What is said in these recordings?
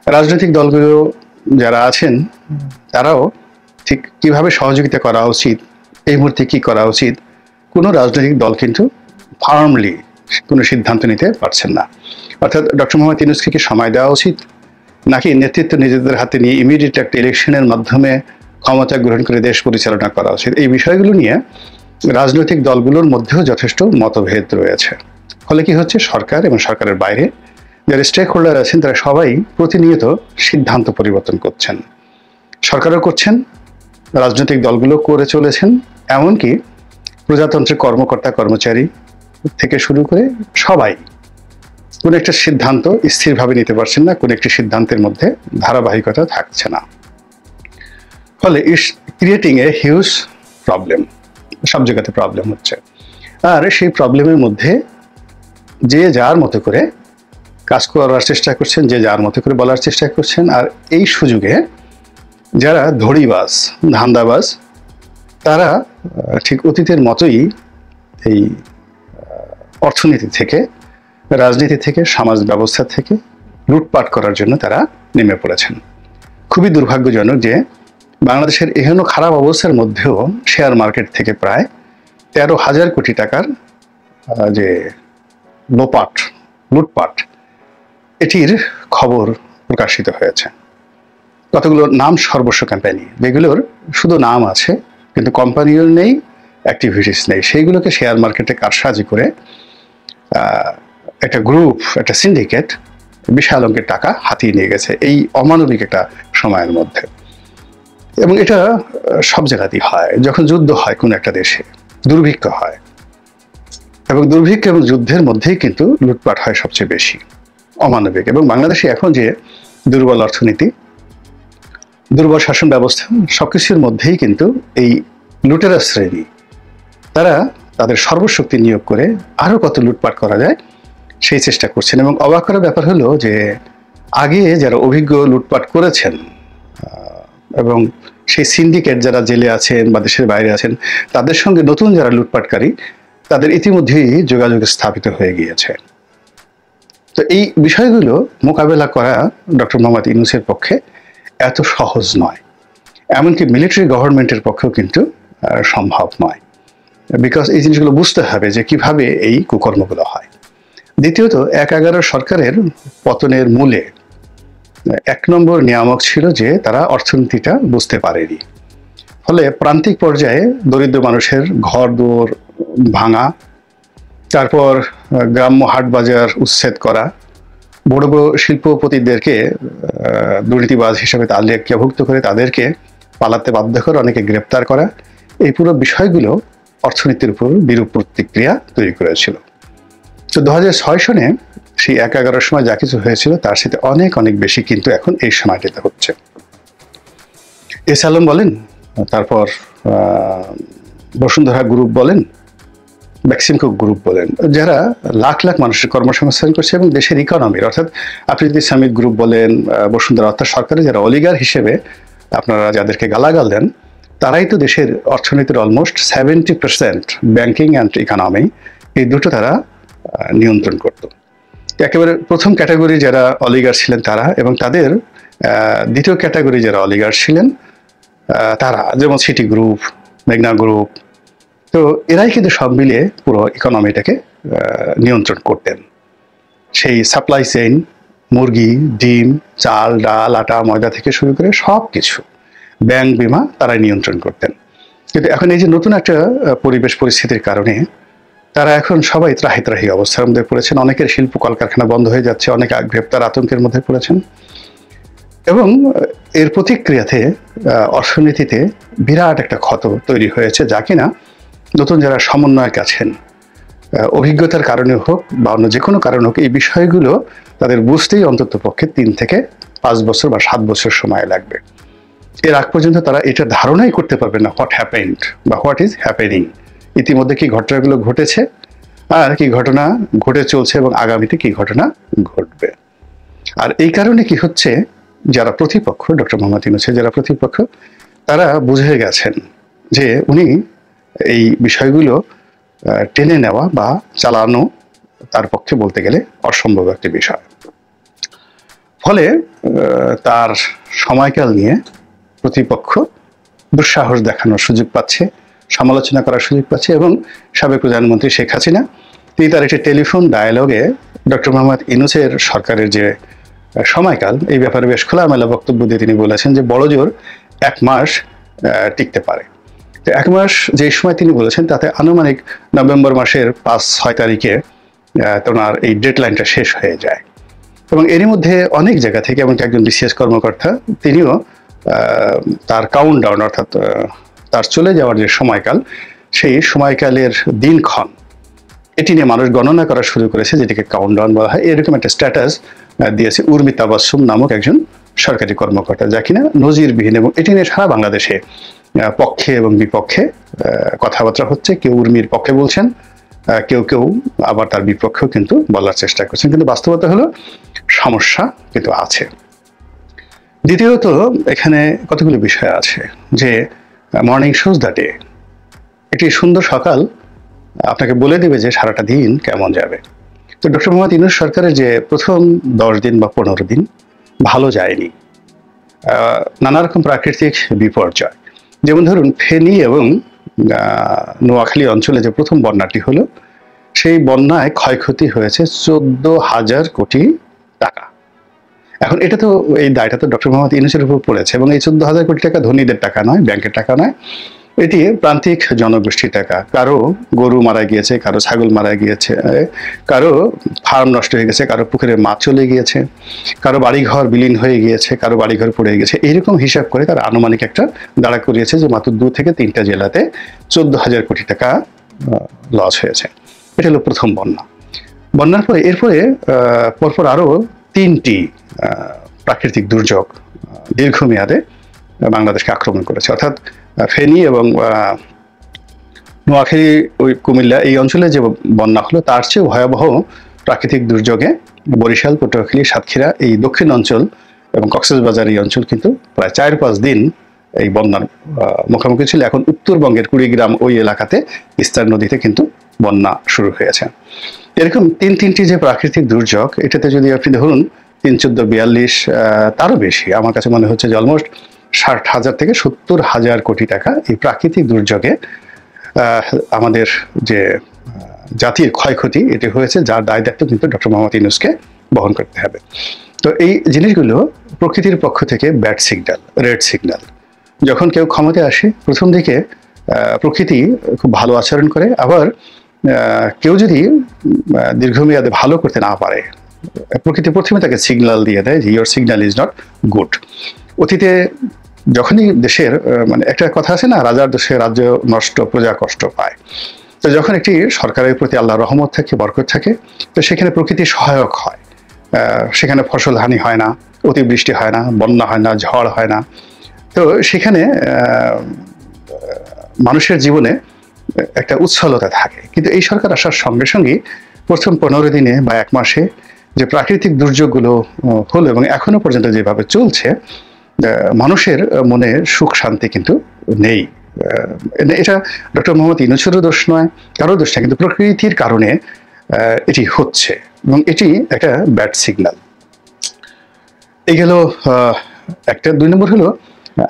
রাজনৈতিক দলগুলো যারা আছেন তারাও ঠিক কিভাবে সহযোগিতা করা উচিত, এই মুহূর্তে কি করা উচিত, কোনো রাজনৈতিক দল কিন্তু ফার্মলি কোনো সিদ্ধান্ত নিতে পারছেন না। অর্থাৎ ডক্টর মোহাম্মদ ইউনূসকে কি সময় দেওয়া উচিত, নাকি নেতৃত্ব নিজেদের হাতে নিয়ে ইমিডিয়েট একটা ইলেকশনের মাধ্যমে ক্ষমতা গ্রহণ করে দেশ পরিচালনা করা উচিত, এই বিষয়গুলো নিয়ে রাজনৈতিক দলগুলোর মধ্যেও যথেষ্ট মতভেদ রয়েছে। ফলে কি হচ্ছে, সরকার এবং সরকারের বাইরে যারা স্টেক হোল্ডার আছেন তারা সবাই প্রতিনিয়ত সিদ্ধান্ত পরিবর্তন করছেন, সরকারও করছেন, রাজনৈতিক দলগুলো করে চলেছেন, এমনকি প্রজাতন্ত্রের কর্মকর্তা কর্মচারী থেকে শুরু করে সবাই কোনো একটা সিদ্ধান্ত স্থিরভাবে নিতে পারছেন না, কোনো একটি সিদ্ধান্তের মধ্যে ধারাবাহিকতা থাকছে না। ফলে it's creating a huge problem, সব জায়গাতে প্রবলেম হচ্ছে। আর সেই প্রবলেমের মধ্যে যে যার মতো করে কাজ করার চেষ্টা করছেন, যে যার মতো করে বলার চেষ্টা করছেন। আর এই সুযোগে যারা ধড়িবাজ, ধান্দাবাজ, তারা ঠিক অতীতের মতোই এই অর্থনীতি থেকে, রাজনীতি থেকে, সমাজ ব্যবস্থা থেকে লুটপাট করার জন্য তারা নেমে পড়েছেন। খুবই দুর্ভাগ্যজনক যে বাংলাদেশের এহেন খারাপ অবস্থার মধ্যেও শেয়ার মার্কেট থেকে প্রায় 13,000 কোটি টাকার যে লুটপাট, এটির খবর প্রকাশিত হয়েছে। কতগুলো নাম সর্বস্ব কোম্পানি, যেগুলোর শুধু নাম আছে কিন্তু কোম্পানিও নেই, অ্যাক্টিভিটিস নেই, সেইগুলোকে শেয়ার মার্কেটে কারসাজি করে একটা গ্রুপ, একটা সিন্ডিকেট বিশাল অঙ্কের টাকা হাতিয়ে নিয়ে গেছে এই অমানবিক একটা সময়ের মধ্যে। এবং এটা সব জায়গাতেই হয়, যখন যুদ্ধ হয় কোনো একটা দেশে, দুর্ভিক্ষ হয়, এবং দুর্ভিক্ষ এবং যুদ্ধের মধ্যেই কিন্তু লুটপাট হয় সবচেয়ে বেশি, অমানবিক। এবং বাংলাদেশে এখন যে দুর্বল অর্থনীতি, দুর্বল শাসন ব্যবস্থা, সবকিছুর মধ্যেই কিন্তু এই লুটেরা শ্রেণী তারা তাদের সর্বশক্তি নিয়োগ করে আরো কত লুটপাট করা যায় সেই চেষ্টা করছেন। এবং অবাক করার ব্যাপার হলো যে আগে যারা অভিজ্ঞ লুটপাট করেছেন এবং সেই সিন্ডিকেট যারা জেলে আছেন বা দেশের বাইরে আছেন, তাদের সঙ্গে নতুন যারা লুটপাটকারী, তাদের ইতিমধ্যেই যোগাযোগ স্থাপিত হয়ে গিয়েছে। তো এই বিষয়গুলো মোকাবেলা করা ডক্টর মোহাম্মদ ইউনূসের পক্ষে এত সহজ নয়, এমনকি মিলিটারি গভর্নমেন্টের পক্ষেও কিন্তু সম্ভব নয়। বিকজ এই জিনিসগুলো বুঝতে হবে যে কিভাবে এই কুকর্মগুলো হয়। দ্বিতীয়ত, ১/১১ সরকারের পতনের মূলে ১ নম্বর নিয়ামক ছিল যে তারা অর্থনীতিটা বুঝতে পারেনি। ফলে প্রান্তিক পর্যায়ে দরিদ্র মানুষের ঘর দুয়ার ভাঙা, তারপর গ্রাম্য হাট বাজার উচ্ছেদ করা, বড় বড় শিল্পপতিদেরকে দুর্নীতিবাজ হিসেবে তালিকাভুক্ত করে তাদেরকে পালাতে বাধ্য করে, অনেকে গ্রেপ্তার করা, এই পুরো বিষয়গুলো অর্থনীতির উপর বিরূপ প্রতিক্রিয়া তৈরি করেছিল। তো 2006 সনে সেই ১/১১ সময় যা কিছু হয়েছিল তার সাথে অনেক অনেক বেশি কিন্তু এখন এই সময়টাতে হচ্ছে। এস আলম বলেন, তারপর বসুন্ধরা গ্রুপ বলেন, বেক্সিমকো গ্রুপ বলেন, যারা লাখ লাখ মানুষের কর্মসংস্থান করছে এবং দেশের ইকোনমির, অর্থাৎ আপনি যদি সামিট গ্রুপ বলেন, বসুন্ধরা, অর্থাৎ সরকারের যারা অলিগার হিসেবে আপনারা যাদেরকে গালাগাল দেন, তারাই তো দেশের অর্থনীতির অলমোস্ট 70% ব্যাংকিং অ্যান্ড ইকোনমি, এই দুটো তারা নিয়ন্ত্রণ করত। একেবারে প্রথম ক্যাটাগরি যারা অলিগার ছিলেন তারা, এবং তাদের দ্বিতীয় ক্যাটাগরি যারা অলিগার ছিলেন তারা, যেমন সিটি গ্রুপ, মেঘনা গ্রুপ, তো এরাই কিন্তু সব মিলিয়ে পুরো ইকোনমিটাকে নিয়ন্ত্রণ করতেন। সেই সাপ্লাই চেইন, মুরগি, ডিম, চাল, ডাল, আটা, ময়দা থেকে শুরু করে সব কিছু, ব্যাংক, বিমা, তারাই নিয়ন্ত্রণ করতেন। কিন্তু এখন এই যে নতুন একটা পরিবেশ পরিস্থিতির কারণে তারা এখন সবাই ত্রাহি অবস্থার মধ্যে পড়েছেন। অনেকের শিল্প কলকারখানা বন্ধ হয়ে যাচ্ছে, অনেকে গ্রেপ্তার, আতঙ্কের মধ্যে পড়েছেন। এবং এর প্রতিক্রিয়াতে অর্থনীতিতে বিরাট একটা ক্ষত তৈরি হয়েছে, যা কিনা নতুন যারা সমন্বয়ক আছেন, অভিজ্ঞতার কারণে হোক বা অন্য যে কোনো কারণে হোক, এই বিষয়গুলো তাদের বুঝতেই অন্তত পক্ষে 3 থেকে 5 বছর বা 7 বছর সময় লাগবে। এর আগ পর্যন্ত তারা এটা ধারণাই করতে পারবে না হোয়াট হ্যাপেন্ড বা হোয়াট ইজ হ্যাপেনিং, ইতিমধ্যে কি ঘটনাগুলো ঘটেছে আর কি ঘটনা ঘটে চলছে এবং আগামীতে কি ঘটনা ঘটবে। আর এই কারণে কি হচ্ছে, যারা প্রতিপক্ষ, ডক্টর মোহাম্মদ ইউনূসের যারা প্রতিপক্ষ, তারা বুঝে গেছেন যে উনি এই বিষয়গুলো টেনে নেওয়া বা চালানো তার পক্ষে বলতে গেলে অসম্ভব একটি বিষয়। ফলে তার সময়কাল নিয়ে প্রতিপক্ষ দুঃসাহস দেখানোর সুযোগ পাচ্ছে, সমালোচনা করার সুযোগ পাচ্ছে। এবং সাবেক প্রধানমন্ত্রী শেখ হাসিনা তিনি তার একটি টেলিফোন ডায়ালগে ডক্টর মোহাম্মদ ইউনূসের সরকারের যে সময়কাল এই ব্যাপারে বেশ খোলামেলা বক্তব্য দিয়ে তিনি বলেছেন যে বড় জোর 1 মাস টিকতে পারে। তো 1 মাস যে সময় তিনি বলেছেন তাতে আনুমানিক নভেম্বর মাসের 5-6 তারিখে তোমার এই ডেডলাইনটা শেষ হয়ে যায়। এবং এরই মধ্যে অনেক জায়গা থেকে এমনকি একজন বিসিএস কর্মকর্তা তিনিও তার কাউন্টডাউন অর্থাৎ তার চলে যাওয়ার যে সময়কাল সেই সময়কালের দিনক্ষণ এটি নিয়ে মানুষ গণনা করা শুরু করেছে, যেটিকে কাউন্টডাউন বলা হয়। এরকম একটা স্ট্যাটাস দিয়েছে উর্মি তাবাসসুম নামক একজন সরকারি কর্মকর্তা, যা কিনা নজিরবিহীন। এবং এটি নিয়ে সারা বাংলাদেশে পক্ষে এবং বিপক্ষে কথাবার্তা হচ্ছে। কেউ উর্মির পক্ষে বলছেন, কেউ কেউ আবার তার বিপক্ষেও কিন্তু বলার চেষ্টা করছেন। কিন্তু বাস্তবতা হলো সমস্যা কিন্তু আছে। দ্বিতীয়ত এখানে কতগুলো বিষয় আছে যে মর্নিং শোজ দ্য ডে, একটি সুন্দর সকাল আপনাকে বলে দেবে যে সারাটা দিন কেমন যাবে। তো ডক্টর মোহাম্মদ ইউনূস সরকারের যে প্রথম 10 দিন বা 15 দিন ভালো যায়নি, নানা রকম প্রাকৃতিক বিপর্যয়, যেমন ধরুন ফেনী এবং নোয়াখালী অঞ্চলে যে প্রথম বন্যাটি হলো সেই বন্যায় ক্ষয়ক্ষতি হয়েছে 14,000 কোটি টাকা। এখন এটা তো এই দায়টা তো ডক্টর মোহাম্মদ ইউনূসের উপর পড়েছে, এবং এই 14,000 কোটি টাকা ধনীদের টাকা নয়, ব্যাংকের টাকা নয়, এটি প্রান্তিক জনগোষ্ঠীর টাকা। কারো গরু মারা গিয়েছে, কারো ছাগল মারা গিয়েছে, কারো ফার্ম নষ্ট হয়ে গেছে, কারো পুকুরে মাছ চলে গিয়েছে, কারো বাড়িঘর বিলীন হয়ে গিয়েছে, কারো বাড়িঘর পড়ে গেছে। এইরকম হিসাব করে তারা আনুমানিক একটা দাঁড়া করিয়েছে যে মাত্র 2 থেকে 3টা জেলাতে 14,000 কোটি টাকা লস হয়েছে। এটা হলো প্রথম বন্যা। বন্যার পরে এরপরে পরপর আরো 3টি প্রাকৃতিক দুর্যোগ দীর্ঘমেয়াদে বাংলাদেশকে আক্রমণ করেছে। অর্থাৎ ফেনী এবং নোয়াখালী ওই কুমিল্লা এই অঞ্চলে যে বন্যা হলো তার চেয়ে ভয়াবহ প্রাকৃতিক দুর্যোগে বরিশাল, পটুয়াখালী, সাতক্ষীরা এই দক্ষিণ অঞ্চল এবং কক্সবাজার এই অঞ্চল কিন্তু প্রায় 4-5 দিন এই বন্যার মুখোমুখি ছিল। এখন উত্তরবঙ্গের কুড়িগ্রাম ওই এলাকাতে তিস্তার নদীতে কিন্তু বন্যা শুরু হয়েছে। এরকম 3টি যে প্রাকৃতিক দুর্যোগ, এটাতে যদি আপনি ধরুন 3, 14, 42 তারও বেশি, আমার কাছে মনে হচ্ছে যে অলমোস্ট 60,000 থেকে 70,000 কোটি টাকা এই প্রাকৃতিক দুর্যোগে আমাদের যে জাতির ক্ষয়ক্ষতি এটি হয়েছে, যার দায় দায়িত্ব কিন্তু ডক্টর মোহাম্মদ ইউনূসকে বহন করতে হবে। তো এই জিনিসগুলো প্রকৃতির পক্ষ থেকে ব্যাড সিগন্যাল, রেড সিগন্যাল। যখন কেউ ক্ষমতায় আসে প্রথম দিকে প্রকৃতি খুব ভালো আচরণ করে, আবার কেউ যদি দীর্ঘমেয়াদে ভালো করতে না পারে প্রকৃতি প্রথমে তাকে সিগন্যাল দিয়ে দেয় যে your signal is not good. অতীতে যখনই দেশের মানে একটা কথা আছে না, রাজার দেশে রাজ্য নষ্ট, প্রজা কষ্ট পায়। তো যখন একটি সরকারের প্রতি আল্লাহর রহমত থাকে, বরকত থাকে, তো সেখানে প্রকৃতি সহায়ক হয়, সেখানে ফসল হানি হয় না, অতিবৃষ্টি হয় না, বন্যা হয় না, ঝড় হয় না। তো সেখানে মানুষের জীবনে একটা উচ্ছলতা থাকে। কিন্তু এই সরকার আসার সঙ্গে সঙ্গে প্রথম 15 দিনে বা 1 মাসে যে প্রাকৃতিক দুর্যোগগুলো হলো এবং এখনো পর্যন্ত যেভাবে চলছে, মানুষের মনে সুখ শান্তি কিন্তু নেই। এটা ডক্টর মোহাম্মদ ইউনূসেরও দোষ নয়, কারো দোষ নয়, কিন্তু প্রকৃতির কারণে এটি হচ্ছে এবং এটি একটা ব্যাড সিগন্যাল। এই গেল একটা। 2 নম্বর হলো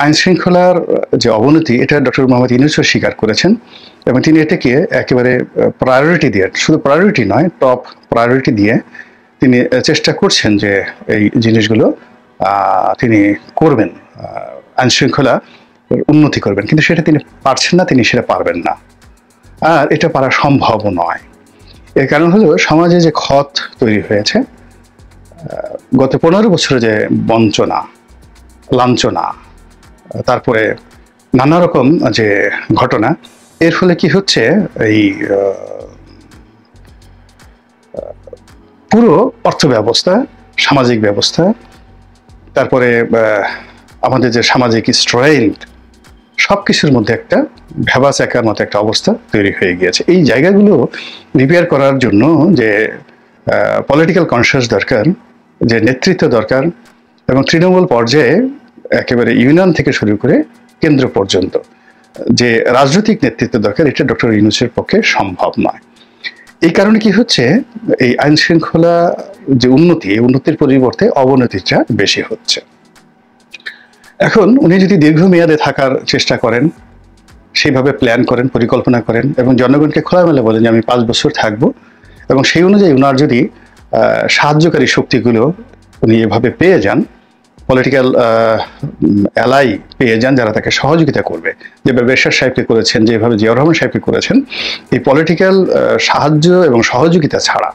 আইন শৃঙ্খলার যে অবনতি, এটা ডক্টর মোহাম্মদ ইউনূসও স্বীকার করেছেন এবং তিনি এটাকে একেবারে প্রায়োরিটি দিয়ে, শুধু প্রায়োরিটি নয়, টপ প্রায়োরিটি দিয়ে তিনি চেষ্টা করছেন যে এই জিনিসগুলো তিনি করবেন, আইন শৃঙ্খলা উন্নতি করবেন। কিন্তু সেটা তিনি পারছেন না, তিনি সেটা পারবেন না, আর এটা পারা সম্ভবও নয়। এর কারণ হলো সমাজে যে ক্ষত তৈরি হয়েছে, গত 15 বছরে যে বঞ্চনা, লাঞ্ছনা, তারপরে নানা রকম যে ঘটনা, এর ফলে কি হচ্ছে, এই পুরো অর্থ ব্যবস্থা, সামাজিক ব্যবস্থা, তারপরে আমাদের যে সামাজিক স্ট্রেংথ, সবকিছুর মধ্যে একটা ভেবাচাকার মতো একটা অবস্থা তৈরি হয়ে গিয়েছে। এই জায়গাগুলো রিপেয়ার করার জন্য যে পলিটিক্যাল কনসিয়াস দরকার, যে নেতৃত্ব দরকার, এবং তৃণমূল পর্যায়ে একেবারে ইউনিয়ন থেকে শুরু করে কেন্দ্র পর্যন্ত যে রাজনৈতিক নেতৃত্ব দরকার, এটা ডক্টর ইউনূসের পক্ষে সম্ভব নয়। এই কারণে কি হচ্ছে, এই আইন শৃঙ্খলা যে উন্নতি, এই উন্নতির পরিবর্তে অবনতিটা বেশি হচ্ছে। এখন উনি যদি দীর্ঘমেয়াদে থাকার চেষ্টা করেন, সেইভাবে প্ল্যান করেন, পরিকল্পনা করেন এবং জনগণকে খোলামেলা বলেন যে আমি 5 বছর থাকবো, এবং সেই অনুযায়ী ওনার যদি সাহায্যকারী শক্তিগুলো উনি এভাবে পেয়ে যান, পলিটিক্যাল অ্যালাই পেয়ে যান যারা তাকে সহযোগিতা করবে, যেভাবে এরশাদ সাহেবকে করেছেন, যেভাবে জিয়াউর রহমান সাহেবকে করেছেন, এই পলিটিক্যাল সাহায্য এবং সহযোগিতা ছাড়া,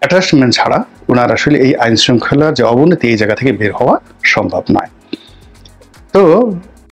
অ্যাটাচমেন্ট ছাড়া ওনার আসলে এই আইন শৃঙ্খলার যে অবনতি এই জায়গা থেকে বের হওয়া সম্ভব নয়। তো